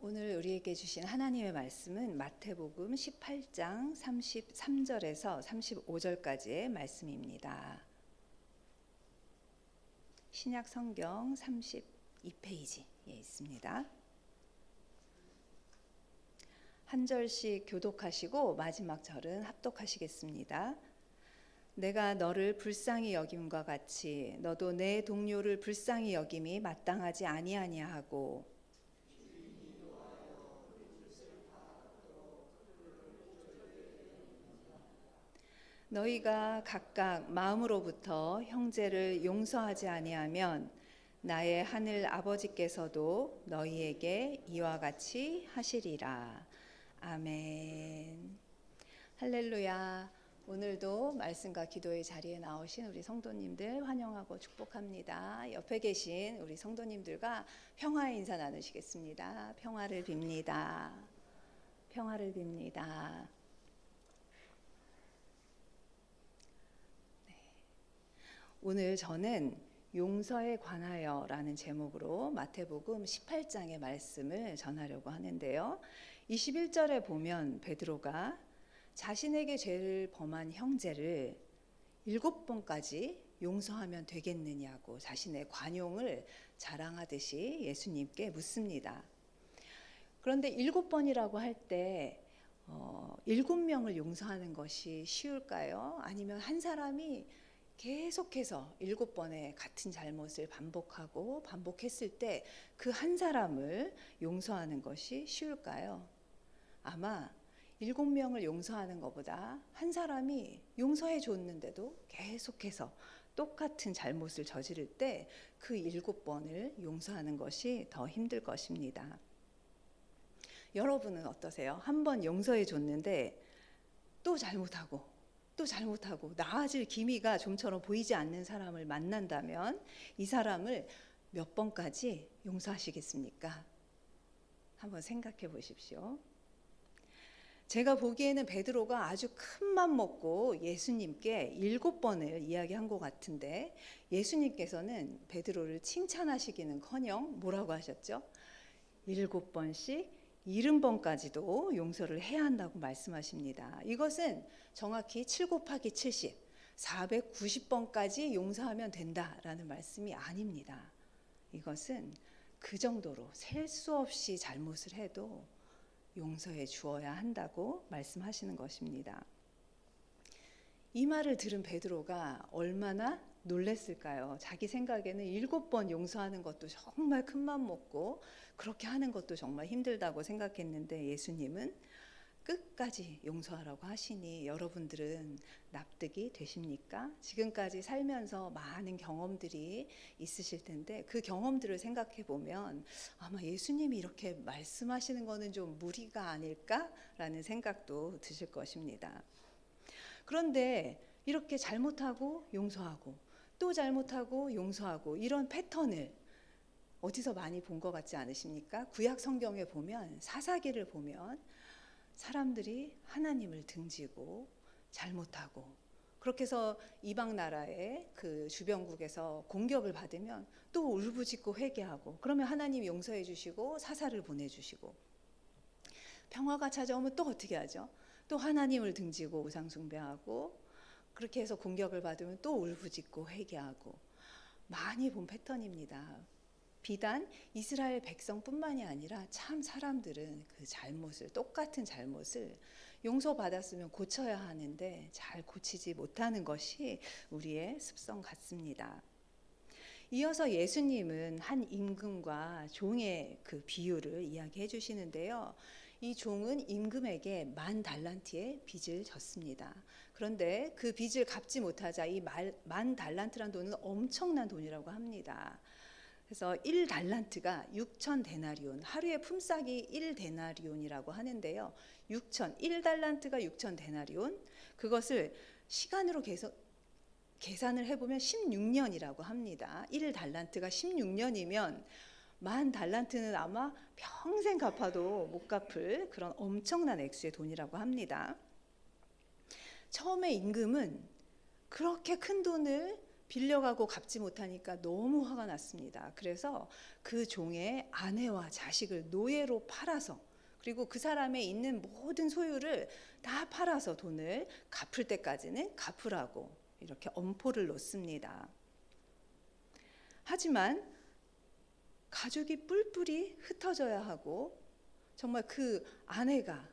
오늘 우리에게 주신 하나님의 말씀은 마태복음 18장 33절에서 35절까지의 말씀입니다. 신약 성경 32페이지에 있습니다. 한 절씩 교독하시고 마지막 절은 합독하시겠습니다. 내가 너를 불쌍히 여김과 같이 너도 내 동료를 불쌍히 여김이 마땅하지 아니하고 너희가 각각 마음으로부터 형제를 용서하지 아니하면 나의 하늘 아버지께서도 너희에게 이와 같이 하시리라. 아멘. 할렐루야. 오늘도 말씀과 기도의 자리에 나오신 우리 성도님들 환영하고 축복합니다. 옆에 계신 우리 성도님들과 평화의 인사 나누시겠습니다. 평화를 빕니다. 평화를 빕니다. 오늘 저는 용서에 관하여라는 제목으로 마태복음 18장의 말씀을 전하려고 하는데요. 21절에 보면 베드로가 자신에게 죄를 범한 형제를 7번까지 용서하면 되겠느냐고 자신의 관용을 자랑하듯이 예수님께 묻습니다. 그런데 7번이라고 할 때 7명을 용서하는 것이 쉬울까요? 아니면 한 사람이 계속해서 7번의 같은 잘못을 반복했을 때 그 한 사람을 용서하는 것이 쉬울까요? 아마 7명을 용서하는 것보다 한 사람이 용서해 줬는데도 계속해서 똑같은 잘못을 저지를 때 그 7번을 용서하는 것이 더 힘들 것입니다. 여러분은 어떠세요? 한 번 용서해 줬는데 또 잘못하고 나아질 기미가 좀처럼 보이지 않는 사람을 만난다면 이 사람을 몇 번까지 용서하시겠습니까? 한번 생각해 보십시오. 제가 보기에는 베드로가 아주 큰 맘 먹고 예수님께 7번을 이야기한 것 같은데 예수님께서는 베드로를 칭찬하시기는커녕 뭐라고 하셨죠? 7번씩 70번까지도 용서를 해야 한다고 말씀하십니다. 이것은 정확히 7 곱하기 70, 490번까지 용서하면 된다라는 말씀이 아닙니다. 이것은 그 정도로 셀 수 없이 잘못을 해도 용서해 주어야 한다고 말씀하시는 것입니다. 이 말을 들은 베드로가 얼마나 놀랬을까요? 자기 생각에는 7번 용서하는 것도 정말 큰 맘 먹고 그렇게 하는 것도 정말 힘들다고 생각했는데 예수님은 끝까지 용서하라고 하시니 여러분들은 납득이 되십니까? 지금까지 살면서 많은 경험들이 있으실 텐데 그 경험들을 생각해 보면 아마 예수님이 이렇게 말씀하시는 거는 좀 무리가 아닐까라는 생각도 드실 것입니다. 그런데 이렇게 잘못하고 용서하고 또 잘못하고 용서하고 이런 패턴을 어디서 많이 본 것 같지 않으십니까? 구약 성경에 보면 사사기를 보면 사람들이 하나님을 등지고 잘못하고 그렇게 해서 이방 나라의 그 주변국에서 공격을 받으면 또 울부짖고 회개하고 그러면 하나님이 용서해 주시고 사사를 보내주시고 평화가 찾아오면 또 어떻게 하죠? 또 하나님을 등지고 우상 숭배하고 그렇게 해서 공격을 받으면 또 울부짖고 회개하고 많이 본 패턴입니다. 비단 이스라엘 백성뿐만이 아니라 참 사람들은 그 잘못을 똑같은 잘못을 용서받았으면 고쳐야 하는데 잘 고치지 못하는 것이 우리의 습성 같습니다. 이어서 예수님은 한 임금과 종의 그 비유를 이야기해 주시는데요. 이 종은 임금에게 10,000달란트의 빚을 졌습니다. 그런데 그 빚을 갚지 못하자 이 10,000달란트란 돈은 엄청난 돈이라고 합니다. 그래서 1달란트가 6,000데나리온, 하루의 품삯이 1데나리온이라고 하는데요. 1달란트가 6,000데나리온, 그것을 시간으로 계산을 해보면 16년이라고 합니다. 1달란트가 16년이면 10,000달란트는 아마 평생 갚아도 못 갚을 그런 엄청난 액수의 돈이라고 합니다. 처음에 임금은 그렇게 큰 돈을 빌려가고 갚지 못하니까 너무 화가 났습니다. 그래서 그 종의 아내와 자식을 노예로 팔아서, 그리고 그 사람의 있는 모든 소유를 다 팔아서 돈을 갚을 때까지는 갚으라고 이렇게 엄포를 놓습니다. 하지만 가족이 뿔뿔이 흩어져야 하고, 정말 그 아내가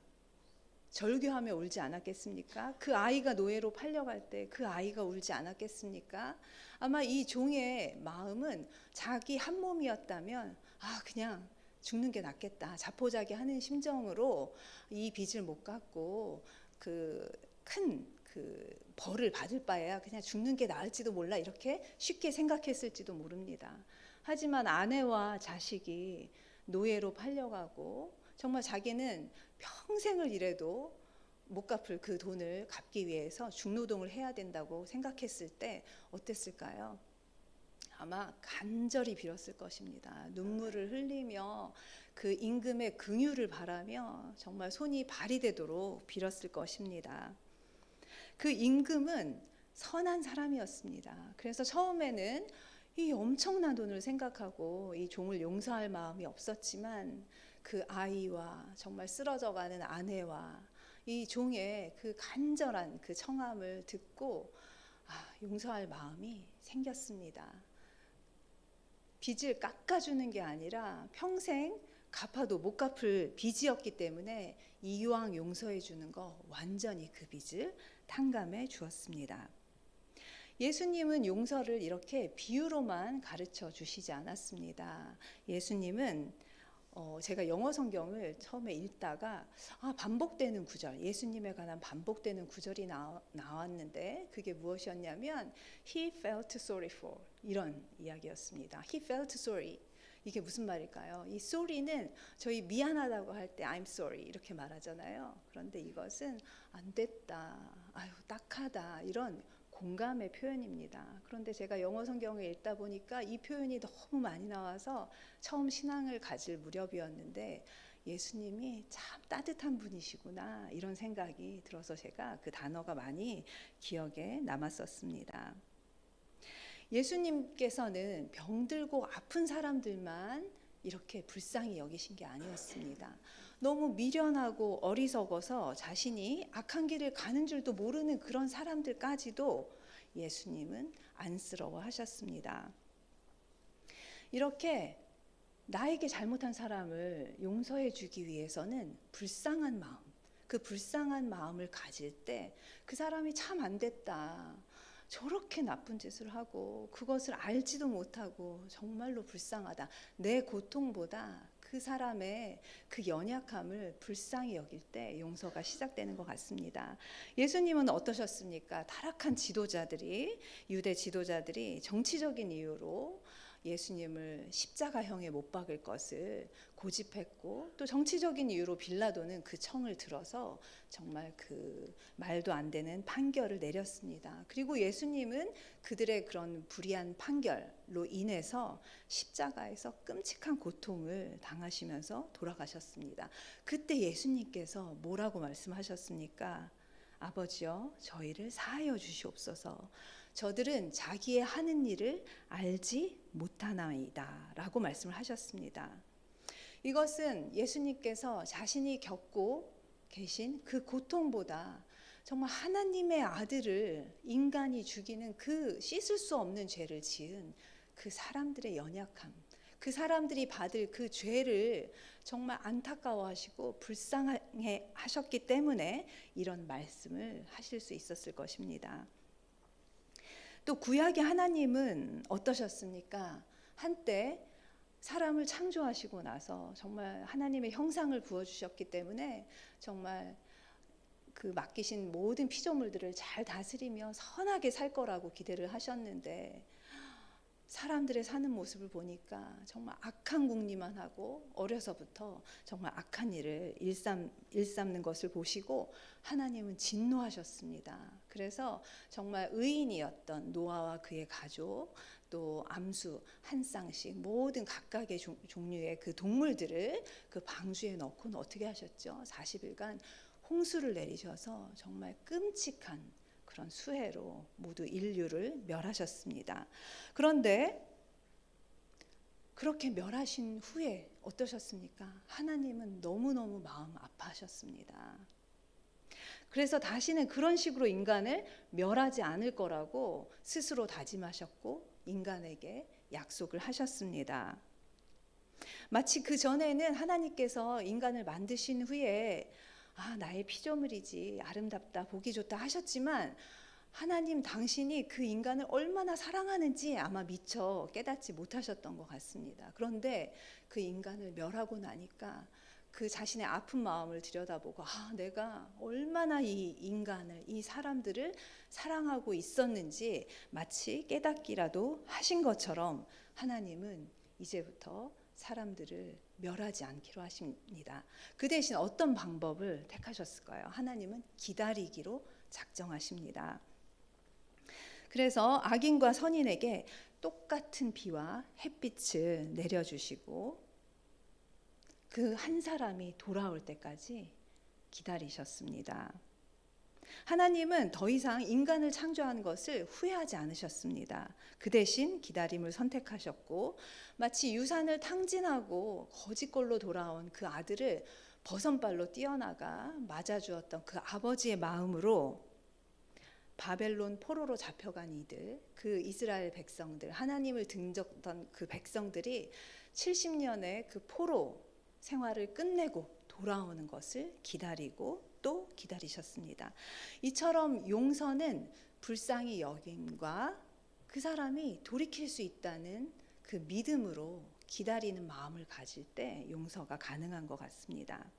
절규하며 울지 않았겠습니까? 그 아이가 노예로 팔려갈 때 그 아이가 울지 않았겠습니까? 아마 이 종의 마음은 자기 한 몸이었다면 그냥 죽는 게 낫겠다, 자포자기하는 심정으로 이 빚을 못 갚고 큰 벌을 받을 바에야 그냥 죽는 게 나을지도 몰라, 이렇게 쉽게 생각했을지도 모릅니다. 하지만 아내와 자식이 노예로 팔려가고, 정말 자기는 평생을 일해도 못 갚을 그 돈을 갚기 위해서 중노동을 해야 된다고 생각했을 때 어땠을까요? 아마 간절히 빌었을 것입니다. 눈물을 흘리며 그 임금의 긍휼을 바라며 정말 손이 발이 되도록 빌었을 것입니다. 그 임금은 선한 사람이었습니다. 그래서 처음에는 이 엄청난 돈을 생각하고 이 종을 용서할 마음이 없었지만, 그 아이와 정말 쓰러져가는 아내와 이 종의 그 간절한 그 청함을 듣고 용서할 마음이 생겼습니다. 빚을 깎아주는 게 아니라 평생 갚아도 못 갚을 빚이었기 때문에 이왕 용서해 주는 거 완전히 그 빚을 탕감해 주었습니다. 예수님은 용서를 이렇게 비유로만 가르쳐 주시지 않았습니다. 예수님은 제가 영어 성경을 처음에 읽다가 반복되는 구절, 예수님에 관한 반복되는 구절이 나왔는데 그게 무엇이었냐면 He felt sorry for, 이런 이야기였습니다. He felt sorry. 이게 무슨 말일까요? 이 sorry는 저희 미안하다고 할 때 I'm sorry 이렇게 말하잖아요. 그런데 이것은 안 됐다, 아유 딱하다, 이런 공감의 표현입니다. 그런데 제가 영어 성경을 읽다 보니까 이 표현이 너무 많이 나와서 처음 신앙을 가질 무렵이었는데 예수님이 참 따뜻한 분이시구나, 이런 생각이 들어서 제가 그 단어가 많이 기억에 남았었습니다. 예수님께서는 병들고 아픈 사람들만 이렇게 불쌍히 여기신 게 아니었습니다. 너무 미련하고 어리석어서 자신이 악한 길을 가는 줄도 모르는 그런 사람들까지도 예수님은 안쓰러워하셨습니다. 이렇게 나에게 잘못한 사람을 용서해 주기 위해서는 불쌍한 마음, 그 불쌍한 마음을 가질 때 그 사람이 참 안 됐다, 저렇게 나쁜 짓을 하고 그것을 알지도 못하고 정말로 불쌍하다, 내 고통보다 그 사람의 그 연약함을 불쌍히 여길 때 용서가 시작되는 것 같습니다. 예수님은 어떠셨습니까? 타락한 지도자들이, 유대 지도자들이 정치적인 이유로 예수님을 십자가형에 못 박을 것을 고집했고, 또 정치적인 이유로 빌라도는 그 청을 들어서 정말 그 말도 안 되는 판결을 내렸습니다. 그리고 예수님은 그들의 그런 불의한 판결로 인해서 십자가에서 끔찍한 고통을 당하시면서 돌아가셨습니다. 그때 예수님께서 뭐라고 말씀하셨습니까? 아버지여, 저희를 사하여 주시옵소서. 저들은 자기의 하는 일을 알지 못하나이다 라고 말씀을 하셨습니다. 이것은 예수님께서 자신이 겪고 계신 그 고통보다 정말 하나님의 아들을 인간이 죽이는 그 씻을 수 없는 죄를 지은 그 사람들의 연약함, 그 사람들이 받을 그 죄를 정말 안타까워하시고 불쌍해 하셨기 때문에 이런 말씀을 하실 수 있었을 것입니다. 또 구약의 하나님은 어떠셨습니까? 한때 사람을 창조하시고 나서 정말 하나님의 형상을 부어주셨기 때문에 정말 그 맡기신 모든 피조물들을 잘 다스리며 선하게 살 거라고 기대를 하셨는데, 사람들의 사는 모습을 보니까 정말 악한 궁리만 하고 어려서부터 정말 악한 일을 일삼는 것을 보시고 하나님은 진노하셨습니다. 그래서 정말 의인이었던 노아와 그의 가족, 또 암수 한 쌍씩 모든 각각의 종류의 그 동물들을 그 방주에 넣고는 어떻게 하셨죠? 40일간 홍수를 내리셔서 정말 끔찍한 그런 수해로 모두 인류를 멸하셨습니다. 그런데 그렇게 멸하신 후에 어떠셨습니까? 하나님은 너무너무 마음 아파하셨습니다. 그래서 다시는 그런 식으로 인간을 멸하지 않을 거라고 스스로 다짐하셨고 인간에게 약속을 하셨습니다. 마치 그 전에는 하나님께서 인간을 만드신 후에 나의 피조물이지 아름답다 보기 좋다 하셨지만 하나님 당신이 그 인간을 얼마나 사랑하는지 아마 미처 깨닫지 못하셨던 것 같습니다. 그런데 그 인간을 멸하고 나니까 그 자신의 아픈 마음을 들여다보고 내가 얼마나 이 인간을, 이 사람들을 사랑하고 있었는지 마치 깨닫기라도 하신 것처럼 하나님은 이제부터 사람들을 멸하지 않기로 하십니다. 그 대신 어떤 방법을 택하셨을까요? 하나님은 기다리기로 작정하십니다. 그래서 악인과 선인에게 똑같은 비와 햇빛을 내려주시고 그 한 사람이 돌아올 때까지 기다리셨습니다. 하나님은 더 이상 인간을 창조한 것을 후회하지 않으셨습니다. 그 대신 기다림을 선택하셨고 마치 유산을 탕진하고 거지꼴로 돌아온 그 아들을 버선발로 뛰어나가 맞아주었던 그 아버지의 마음으로 바벨론 포로로 잡혀간 이들, 그 이스라엘 백성들, 하나님을 등졌던 그 백성들이 70년의 그 포로 생활을 끝내고 돌아오는 것을 기다리고 또 기다리셨습니다. 이처럼 용서는 불쌍히 여김과 그 사람이 돌이킬 수 있다는 그 믿음으로 기다리는 마음을 가질 때 용서가 가능한 것 같습니다.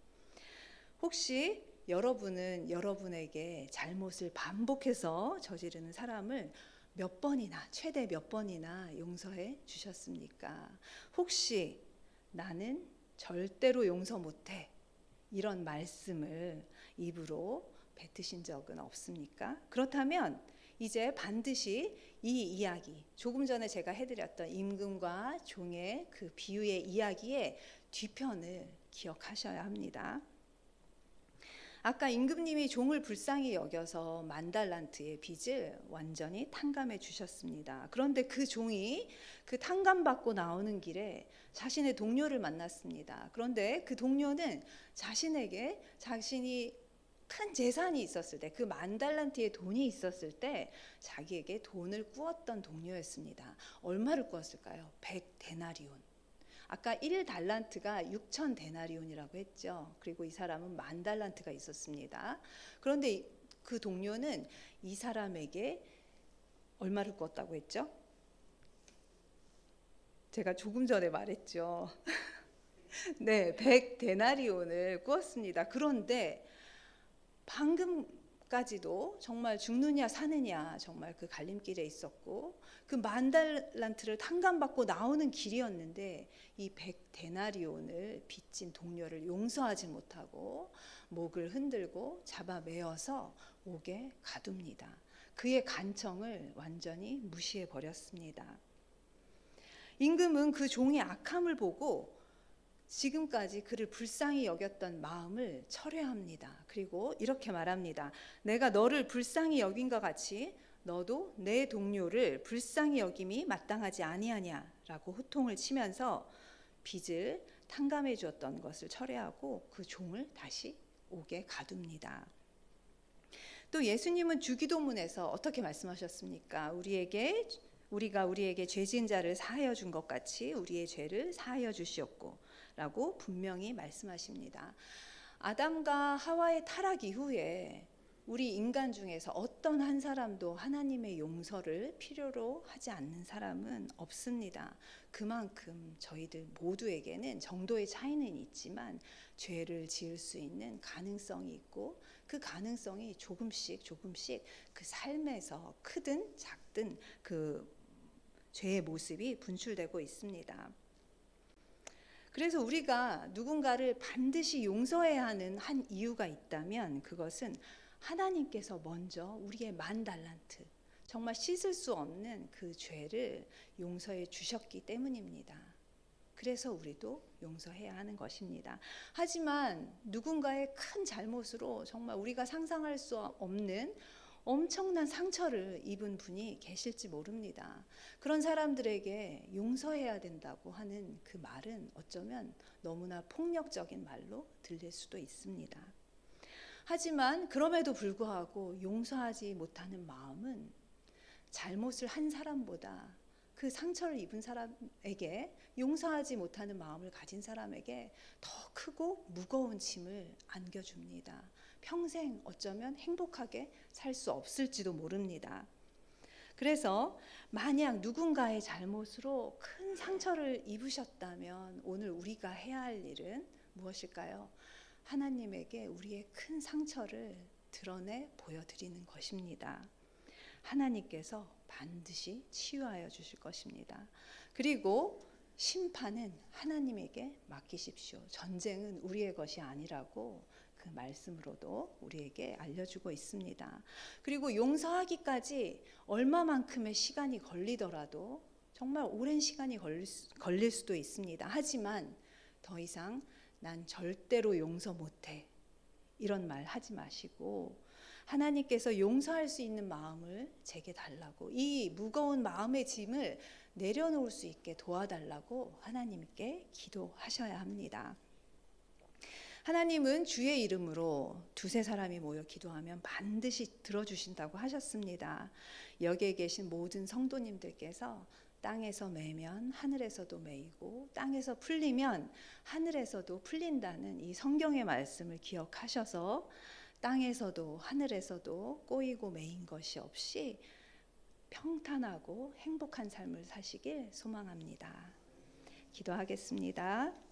혹시 여러분은 여러분에게 잘못을 반복해서 저지르는 사람을 몇 번이나, 최대 몇 번이나 용서해 주셨습니까? 혹시 나는 절대로 용서 못해, 이런 말씀을 입으로 뱉으신 적은 없습니까? 그렇다면 이제 반드시 이 이야기, 조금 전에 제가 해드렸던 임금과 종의 그 비유의 이야기의 뒤편을 기억하셔야 합니다. 아까 임금님이 종을 불쌍히 여겨서 10,000달란트의 빚을 완전히 탕감해 주셨습니다. 그런데 그 종이 그 탕감받고 나오는 길에 자신의 동료를 만났습니다. 그런데 그 동료는 자신에게 자신이 큰 재산이 있었을 때, 그 10,000달란트의 돈이 있었을 때 자기에게 돈을 꾸었던 동료였습니다. 얼마를 꾸었을까요? 100데나리온. 아까 1달란트가 6,000데나리온이라고 했죠. 그리고 이 사람은 10,000달란트가 있었습니다. 그런데 그 동료는 이 사람에게 얼마를 꾸었다고 했죠? 제가 조금 전에 말했죠. 네, 100데나리온을 꾸었습니다. 그런데 방금까지도 정말 죽느냐 사느냐 정말 그 갈림길에 있었고 그 10,000달란트를 탕감받고 나오는 길이었는데 이 100데나리온을 빚진 동료를 용서하지 못하고 목을 흔들고 잡아매어서 옥에 가둡니다. 그의 간청을 완전히 무시해 버렸습니다. 임금은 그 종의 악함을 보고 지금까지 그를 불쌍히 여겼던 마음을 철회합니다. 그리고 이렇게 말합니다. 내가 너를 불쌍히 여긴 것 같이 너도 내 동료를 불쌍히 여김이 마땅하지 아니하냐라고 호통을 치면서 빚을 탕감해 주었던 것을 철회하고 그 종을 다시 옥에 가둡니다. 또 예수님은 주기도문에서 어떻게 말씀하셨습니까? 우리가 우리에게 죄 지은 자를 사하여 준 것 같이 우리의 죄를 사하여 주시옵고 라고 분명히 말씀하십니다. 아담과 하와의 타락 이후에 우리 인간 중에서 어떤 한 사람도 하나님의 용서를 필요로 하지 않는 사람은 없습니다. 그만큼 저희들 모두에게는 정도의 차이는 있지만 죄를 지을 수 있는 가능성이 있고 그 가능성이 조금씩 그 삶에서 크든 작든 그 죄의 모습이 분출되고 있습니다. 그래서 우리가 누군가를 반드시 용서해야 하는 한 이유가 있다면 그것은 하나님께서 먼저 우리의 10,000달란트, 정말 씻을 수 없는 그 죄를 용서해 주셨기 때문입니다. 그래서 우리도 용서해야 하는 것입니다. 하지만 누군가의 큰 잘못으로 정말 우리가 상상할 수 없는 엄청난 상처를 입은 분이 계실지 모릅니다. 그런 사람들에게 용서해야 된다고 하는 그 말은 어쩌면 너무나 폭력적인 말로 들릴 수도 있습니다. 하지만 그럼에도 불구하고 용서하지 못하는 마음은 잘못을 한 사람보다 그 상처를 입은 사람에게 용서하지 못하는 마음을 가진 사람에게 더 크고 무거운 짐을 안겨줍니다. 평생 어쩌면 행복하게 살 수 없을지도 모릅니다. 그래서 만약 누군가의 잘못으로 큰 상처를 입으셨다면 오늘 우리가 해야 할 일은 무엇일까요? 하나님에게 우리의 큰 상처를 드러내 보여드리는 것입니다. 하나님께서 반드시 치유하여 주실 것입니다. 그리고 심판은 하나님에게 맡기십시오. 전쟁은 우리의 것이 아니라고 그 말씀으로도 우리에게 알려주고 있습니다. 그리고 용서하기까지 얼마만큼의 시간이 걸리더라도 정말 오랜 시간이 걸릴 수도 있습니다. 하지만 더 이상 난 절대로 용서 못해, 이런 말 하지 마시고 하나님께서 용서할 수 있는 마음을 제게 달라고, 이 무거운 마음의 짐을 내려놓을 수 있게 도와달라고 하나님께 기도하셔야 합니다. 하나님은 주의 이름으로 두세 사람이 모여 기도하면 반드시 들어주신다고 하셨습니다. 여기에 계신 모든 성도님들께서 땅에서 매면 하늘에서도 매이고 땅에서 풀리면 하늘에서도 풀린다는 이 성경의 말씀을 기억하셔서 땅에서도 하늘에서도 꼬이고 매인 것이 없이 평탄하고 행복한 삶을 사시길 소망합니다. 기도하겠습니다.